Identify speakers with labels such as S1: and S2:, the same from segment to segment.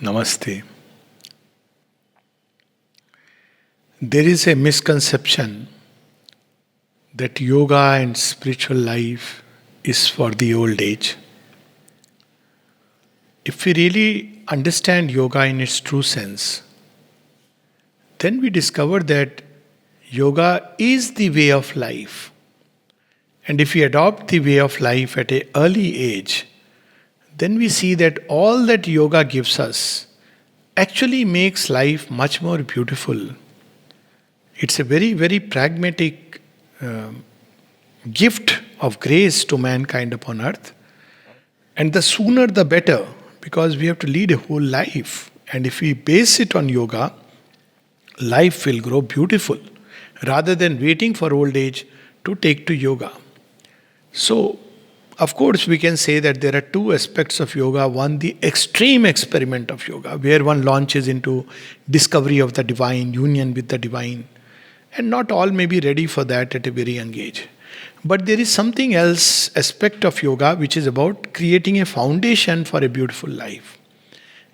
S1: Namaste. There is a misconception that yoga and spiritual life is for the old age. If we really understand yoga in its true sense, then we discover that yoga is the way of life. And if we adopt the way of life at an early age, then we see that all that yoga gives us actually makes life much more beautiful. It's a very, very pragmatic gift of grace to mankind upon earth. And the sooner the better, because we have to lead a whole life. And if we base it on yoga, life will grow beautiful rather than waiting for old age to take to yoga. So, of course, we can say that there are two aspects of yoga. One, the extreme experiment of yoga, where one launches into discovery of the divine, union with the divine. And not all may be ready for that at a very young age. But there is something else aspect of yoga which is about creating a foundation for a beautiful life.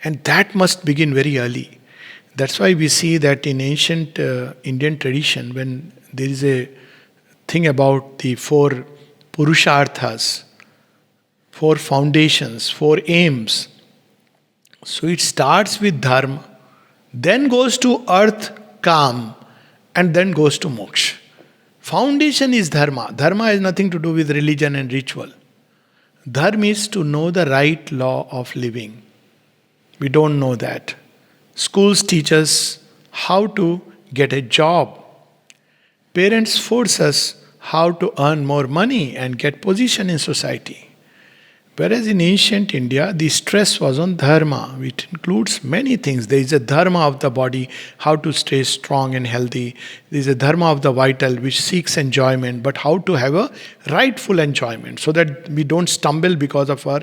S1: And that must begin very early. That's why we see that in ancient Indian tradition, when there is a thing about the four purusharthas, four foundations, four aims. So it starts with dharma, then goes to earth, kam, and then goes to moksha. Foundation is dharma. Dharma has nothing to do with religion and ritual. Dharma is to know the right law of living. We don't know that. Schools teach us how to get a job. Parents force us how to earn more money and get position in society. Whereas in ancient India, the stress was on dharma, which includes many things. There is a dharma of the body, how to stay strong and healthy. There is a dharma of the vital, which seeks enjoyment, but how to have a rightful enjoyment so that we don't stumble because of our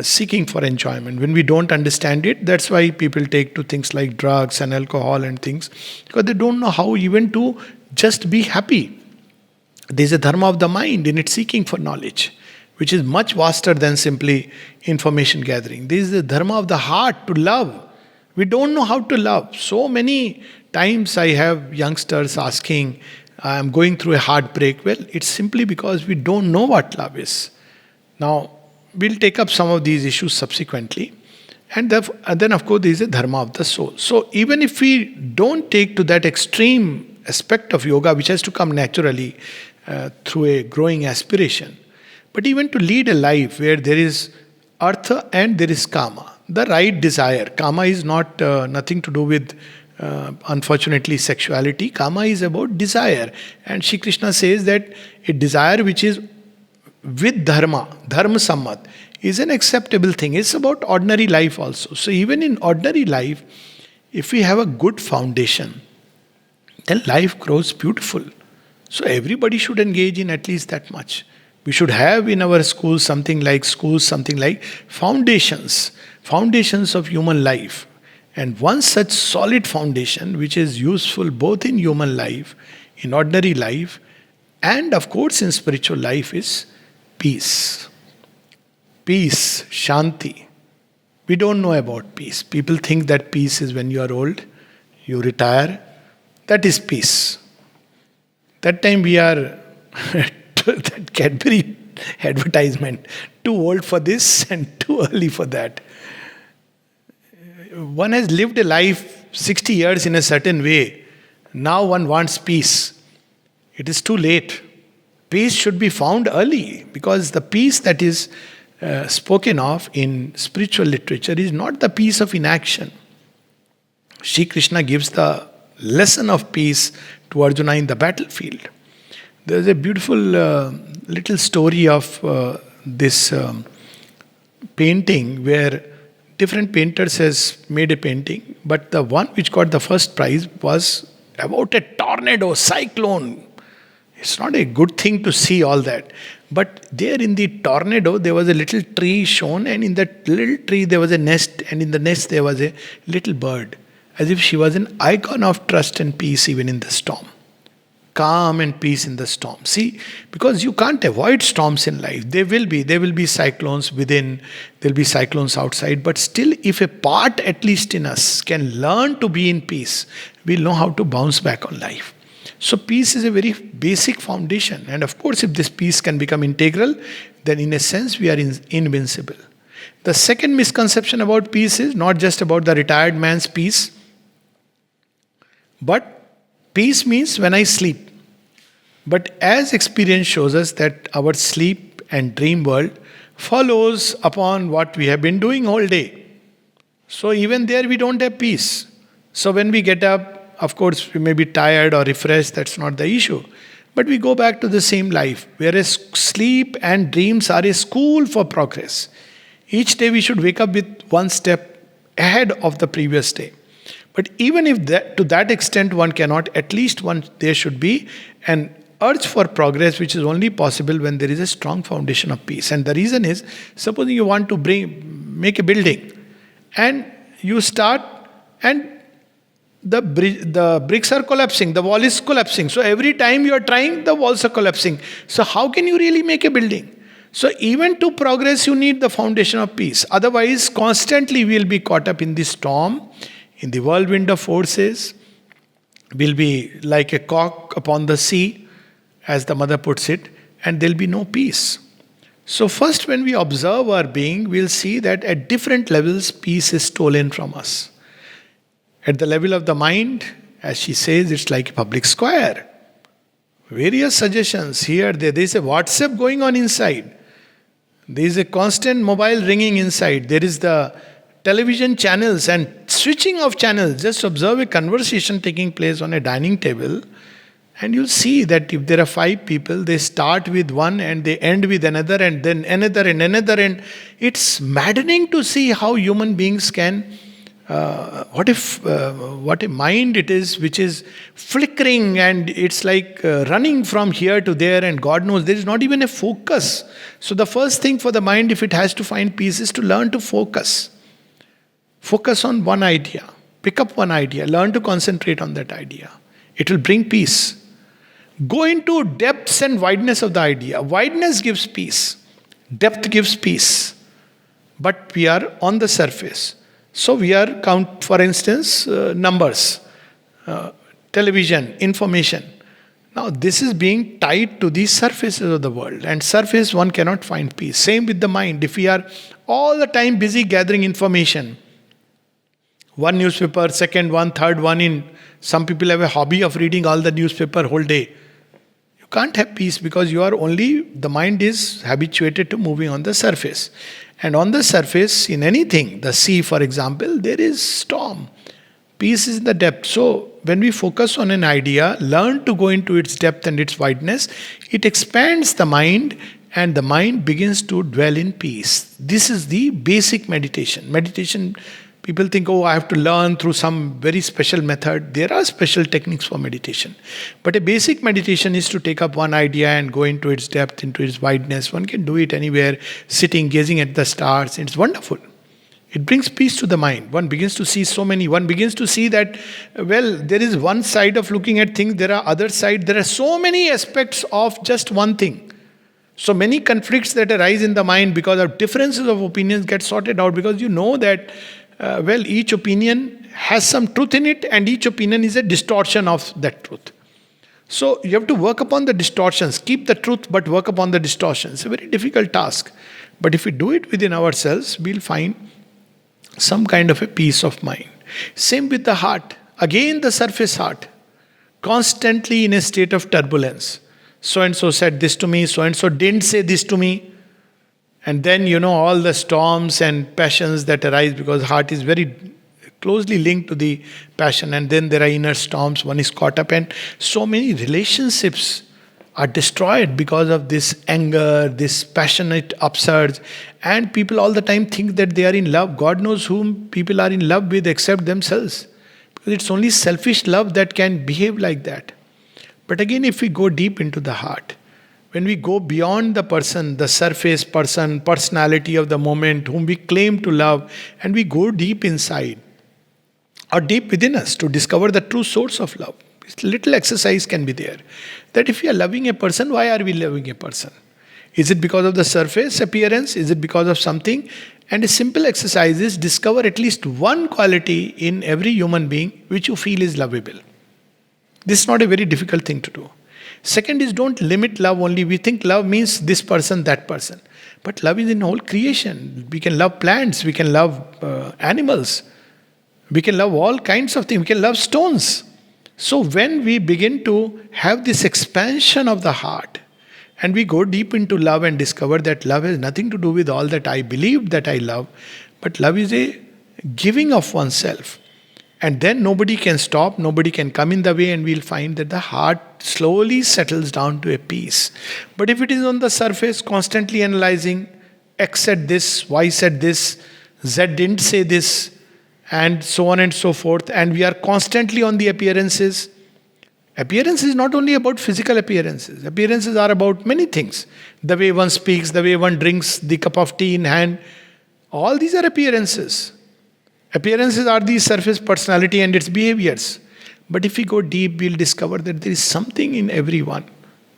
S1: seeking for enjoyment. When we don't understand it, that's why people take to things like drugs and alcohol and things, because they don't know how even to just be happy. There is a dharma of the mind in its seeking for knowledge, which is much vaster than simply information gathering. This is the dharma of the heart, to love. We don't know how to love. So many times I have youngsters asking, I'm going through a heartbreak. Well, it's simply because we don't know what love is. Now, we'll take up some of these issues subsequently. And then, of course, there is a dharma of the soul. So even if we don't take to that extreme aspect of yoga, which has to come naturally through a growing aspiration, but even to lead a life where there is artha and there is kama, the right desire. Kama is not nothing to do with, unfortunately, sexuality. Kama is about desire. And Shri Krishna says that a desire which is with dharma, dharma sammat, is an acceptable thing. It's about ordinary life also. So even in ordinary life, if we have a good foundation, then life grows beautiful. So everybody should engage in at least that much. We should have in our schools something like foundations of human life. And one such solid foundation, which is useful both in human life, in ordinary life, and of course in spiritual life, is peace. Peace, shanti. We don't know about peace. People think that peace is when you are old, you retire. That is peace. That time we are that Cadbury advertisement, too old for this and too early for that. One has lived a life 60 years in a certain way. Now one wants peace. It is too late. Peace should be found early, because the peace that is spoken of in spiritual literature is not the peace of inaction. Shri Krishna gives the lesson of peace to Arjuna in the battlefield. There's a beautiful little story of this painting where different painters has made a painting, but the one which got the first prize was about a tornado, cyclone. It's not a good thing to see all that. But there in the tornado, there was a little tree shown, and in that little tree there was a nest, and in the nest there was a little bird, as if she was an icon of trust and peace even in the storm. calm and peace in the storm. See, because you can't avoid storms in life. There will be cyclones within, there'll be cyclones outside, but still, if a part at least in us can learn to be in peace, we'll know how to bounce back on life. So peace is a very basic foundation. And of course, if this peace can become integral, then in a sense we are invincible. The second misconception about peace is not just about the retired man's peace, but peace means when I sleep. But as experience shows us that our sleep and dream world follows upon what we have been doing all day. So even there we don't have peace. So when we get up, of course we may be tired or refreshed, that's not the issue. But we go back to the same life. Whereas sleep and dreams are a school for progress. Each day we should wake up with one step ahead of the previous day. But even if to that extent one cannot, at least there should be an urge for progress, which is only possible when there is a strong foundation of peace. And the reason is, supposing you want to make a building, and you start, and the bricks are collapsing, the wall is collapsing. So every time you are trying, the walls are collapsing. So how can you really make a building? So even to progress, you need the foundation of peace. Otherwise, constantly we will be caught up in the storm, in the whirlwind of forces. We'll be like a cock upon the sea, as the mother puts it, and there'll be no peace. So first, when we observe our being, we'll see that at different levels, peace is stolen from us. At the level of the mind, as she says, it's like a public square. Various suggestions here, there's a WhatsApp going on inside. There's a constant mobile ringing inside. There is the television channels and switching of channels. Just observe a conversation taking place on a dining table, and you'll see that if there are 5 people, they start with one and they end with another, and then another and another. And it's maddening to see how human beings can, what a mind it is which is flickering, and it's like running from here to there, and God knows there is not even a focus. So the first thing for the mind, if it has to find peace, is to learn to focus. Focus on one idea. Pick up one idea. Learn to concentrate on that idea. It will bring peace. Go into depths and wideness of the idea. Wideness gives peace. Depth gives peace. But we are on the surface. So we are for instance, numbers, television, information. Now this is being tied to the surfaces of the world. And surface one cannot find peace. Same with the mind. If we are all the time busy gathering information, one newspaper, second one, third one, some people have a hobby of reading all the newspaper whole day. You can't have peace because the mind is habituated to moving on the surface. And on the surface, in anything, the sea for example, there is storm. Peace is in the depth. So when we focus on an idea, learn to go into its depth and its wideness, it expands the mind, and the mind begins to dwell in peace. This is the basic meditation. Meditation, people think, I have to learn through some very special method. There are special techniques for meditation. But a basic meditation is to take up one idea and go into its depth, into its wideness. One can do it anywhere, sitting, gazing at the stars. It's wonderful. It brings peace to the mind. One begins to see one begins to see that, there is one side of looking at things, there are other sides. There are so many aspects of just one thing. So many conflicts that arise in the mind because of differences of opinions get sorted out, because you know that each opinion has some truth in it, and each opinion is a distortion of that truth. So you have to work upon the distortions. Keep the truth, but work upon the distortions. It's a very difficult task. But if we do it within ourselves, we'll find some kind of a peace of mind. Same with the heart. Again, the surface heart. Constantly in a state of turbulence. So-and-so said this to me, so-and-so didn't say this to me. And then, all the storms and passions that arise, because heart is very closely linked to the passion. And then there are inner storms, one is caught up, and so many relationships are destroyed because of this anger, this passionate upsurge. And people all the time think that they are in love. God knows whom people are in love with except themselves. Because it's only selfish love that can behave like that. But again, if we go deep into the heart, when we go beyond the person, the surface person, personality of the moment whom we claim to love, and we go deep inside or deep within us to discover the true source of love. Little exercise can be there. That if we are loving a person, why are we loving a person? Is it because of the surface appearance? Is it because of something? And a simple exercise is discover at least one quality in every human being which you feel is lovable. This is not a very difficult thing to do. Second is don't limit love only. We think love means this person, that person. But love is in whole creation. We can love plants, we can love animals, we can love all kinds of things, we can love stones. So when we begin to have this expansion of the heart, and we go deep into love and discover that love has nothing to do with all that I believe that I love, but love is a giving of oneself. And then nobody can stop, nobody can come in the way, and we'll find that the heart slowly settles down to a peace. But if it is on the surface, constantly analyzing, X said this, Y said this, Z didn't say this, and so on and so forth, and we are constantly on the appearances. Appearance is not only about physical appearances. Appearances are about many things. The way one speaks, the way one drinks the cup of tea in hand. All these are appearances. Appearances are the surface personality and its behaviors. But if we go deep, we'll discover that there is something in everyone.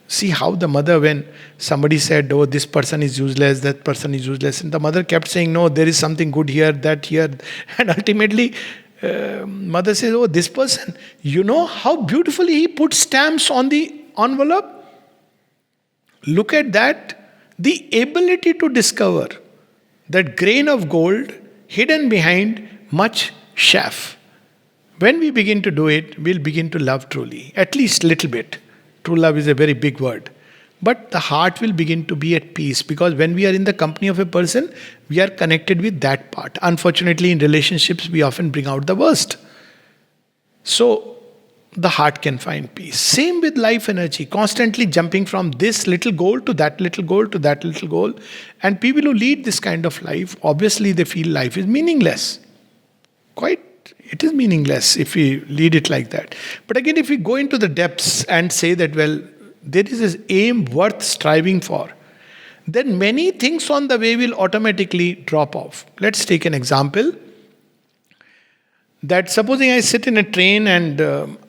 S1: See how the mother, when somebody said, oh, this person is useless, that person is useless, and the mother kept saying, no, there is something good here, that here. And ultimately, mother says, oh, this person, you know how beautifully he put stamps on the envelope? Look at that. The ability to discover that grain of gold hidden behind much chaff. When we begin to do it, we'll begin to love truly, at least little bit. True love is a very big word. But the heart will begin to be at peace, because when we are in the company of a person, we are connected with that part. Unfortunately, in relationships, we often bring out the worst. So, the heart can find peace. Same with life energy, constantly jumping from this little goal to that little goal to that little goal. And people who lead this kind of life, obviously they feel life is meaningless. It is meaningless if we lead it like that. But again, if we go into the depths and say that, well, there is this aim worth striving for, then many things on the way will automatically drop off. Let's take an example. That supposing I sit in a train and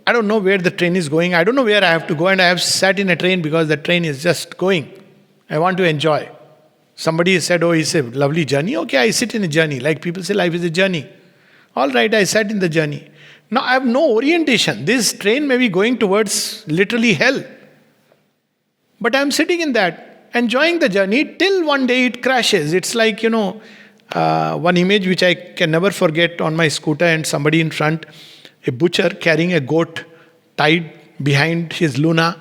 S1: I don't know where the train is going, I don't know where I have to go, and I have sat in a train because the train is just going. I want to enjoy. Somebody said, oh, it's a lovely journey. Okay, I sit in a journey. Like people say, life is a journey. All right, I sat in the journey. Now I have no orientation. This train may be going towards literally hell. But I am sitting in that, enjoying the journey till one day it crashes. It's like, one image which I can never forget on my scooter, and somebody in front, a butcher carrying a goat tied behind his Luna,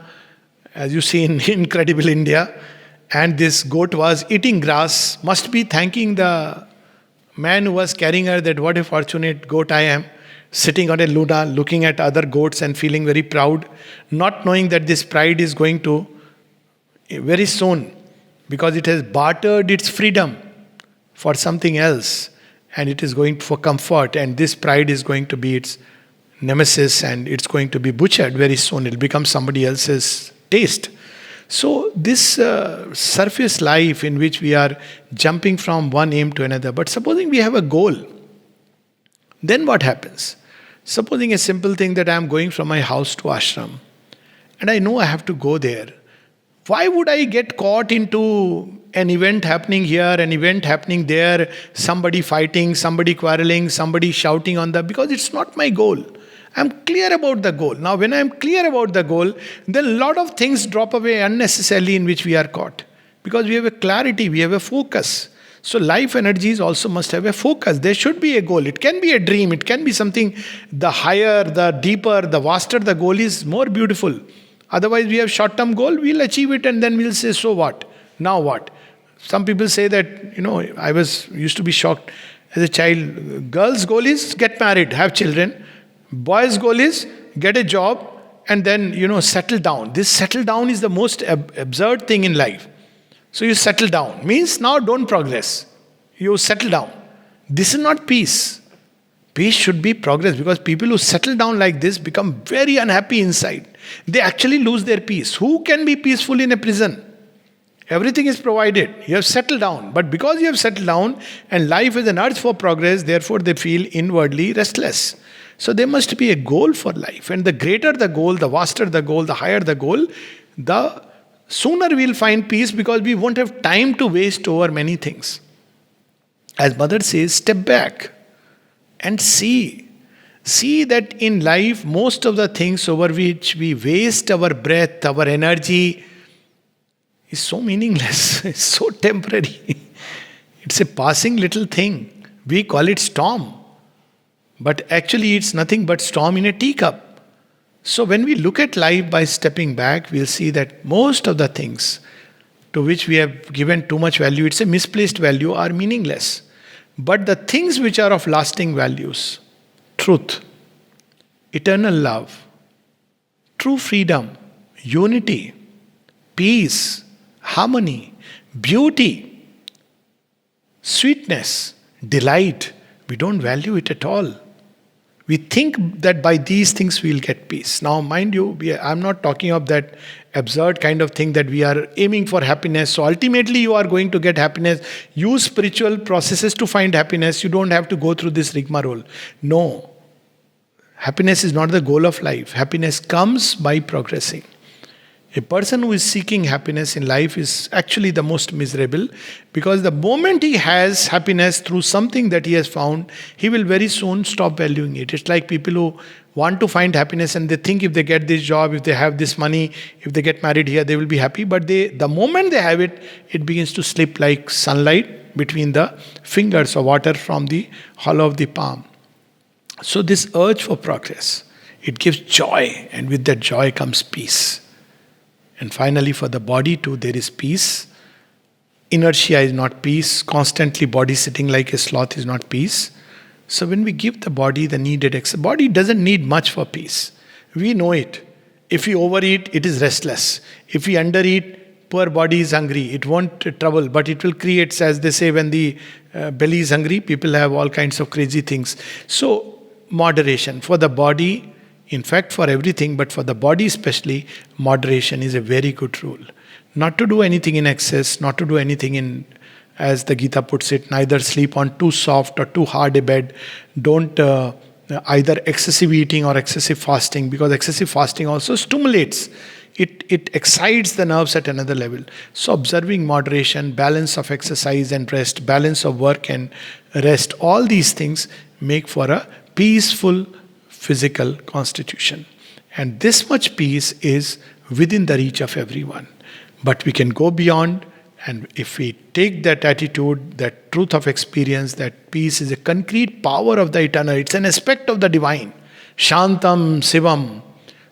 S1: as you see in Incredible India. And this goat was eating grass, must be thanking the man who was carrying her, that what a fortunate goat I am, sitting on a Luna, looking at other goats and feeling very proud, not knowing that this pride is going to very soon, because it has bartered its freedom for something else, and it is going for comfort, and this pride is going to be its nemesis, and it's going to be butchered very soon. It'll become somebody else's taste. So this surface life in which we are jumping from one aim to another, but supposing we have a goal, then what happens? Supposing a simple thing that I am going from my house to ashram, and I know I have to go there. Why would I get caught into an event happening here, an event happening there, somebody fighting, somebody quarreling, somebody shouting on the... Because it's not my goal. I'm clear about the goal. Now, when I'm clear about the goal, then a lot of things drop away unnecessarily in which we are caught. Because we have a clarity, we have a focus. So life energies also must have a focus. There should be a goal. It can be a dream. It can be something, the higher, the deeper, the vaster the goal is, more beautiful. Otherwise, we have short-term goal, we'll achieve it and then we'll say, so what? Now what? Some people say that, I used to be shocked as a child. Girls' goal is get married, have children. Boys' goal is get a job and then, settle down. This settle down is the most absurd thing in life. So you settle down. Means now don't progress. You settle down. This is not peace. Peace should be progress, because people who settle down like this become very unhappy inside. They actually lose their peace. Who can be peaceful in a prison? Everything is provided. You have settled down. But because you have settled down and life is an urge for progress, therefore they feel inwardly restless. So there must be a goal for life. And the greater the goal, the vaster the goal, the higher the goal, the sooner we'll find peace, because we won't have time to waste over many things. As Mother says, step back and see. See that in life, most of the things over which we waste our breath, our energy, is so meaningless, it's so temporary. It's a passing little thing. We call it storm. But actually, it's nothing but storm in a teacup. So when we look at life by stepping back, we'll see that most of the things to which we have given too much value, it's a misplaced value, are meaningless. But the things which are of lasting values, truth, eternal love, true freedom, unity, peace, harmony, beauty, sweetness, delight, we don't value it at all. We think that by these things we'll get peace. Now, mind you, I'm not talking of that absurd kind of thing that we are aiming for happiness. So ultimately you are going to get happiness. Use spiritual processes to find happiness. You don't have to go through this rigmarole. No. Happiness is not the goal of life. Happiness comes by progressing. A person who is seeking happiness in life is actually the most miserable, because the moment he has happiness through something that he has found, he will very soon stop valuing it. It's like people who want to find happiness and they think if they get this job, if they have this money, if they get married here, they will be happy. But the moment they have it, it begins to slip like sunlight between the fingers or water from the hollow of the palm. So this urge for progress, it gives joy, and with that joy comes peace. And finally, for the body too, there is peace. Inertia is not peace. Constantly body sitting like a sloth is not peace. So when we give the body the needed body doesn't need much for peace. We know it. If we overeat, it is restless. If we undereat, poor body is hungry. It won't trouble, but it will create, as they say, when the belly is hungry, people have all kinds of crazy things. So moderation for the body. In fact, for everything, but for the body especially, moderation is a very good rule. Not to do anything in excess, not to do anything in, as the Gita puts it, neither sleep on too soft or too hard a bed. Don't either excessive eating or excessive fasting, because excessive fasting also stimulates. It excites the nerves at another level. So observing moderation, balance of exercise and rest, balance of work and rest, all these things make for a peaceful physical constitution. And this much peace is within the reach of everyone. But we can go beyond, and if we take that attitude, that truth of experience, that peace is a concrete power of the eternal, it's an aspect of the divine. Shantam Sivam.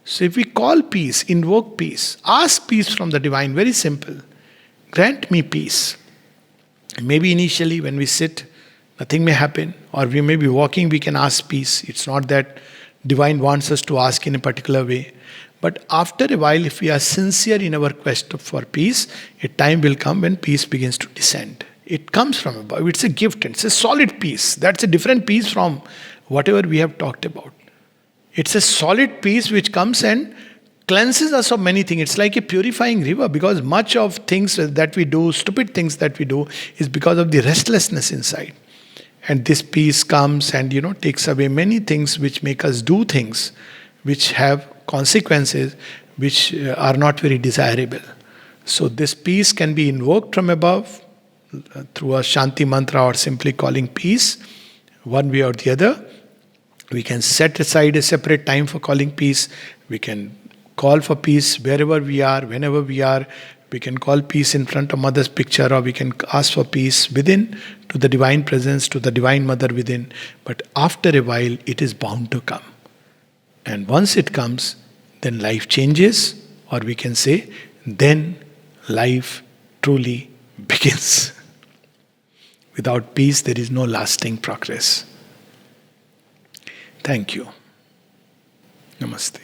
S1: So if we call peace, invoke peace, ask peace from the divine, very simple. Grant me peace. Maybe initially when we sit, nothing may happen, or we may be walking, we can ask peace. It's not that divine wants us to ask in a particular way. But after a while, if we are sincere in our quest for peace, a time will come when peace begins to descend. It comes from above. It's a gift. It's a solid peace. That's a different peace from whatever we have talked about. It's a solid peace which comes and cleanses us of many things. It's like a purifying river, because much of things that we do, stupid things that we do, is because of the restlessness inside. And this peace comes and, takes away many things which make us do things which have consequences which are not very desirable. So this peace can be invoked from above through a Shanti mantra or simply calling peace, one way or the other. We can set aside a separate time for calling peace. We can call for peace wherever we are, whenever we are. We can call peace in front of Mother's picture, or we can ask for peace within, to the divine presence, to the divine Mother within. But after a while, it is bound to come. And once it comes, then life changes, or we can say, then life truly begins. Without peace, there is no lasting progress. Thank you. Namaste.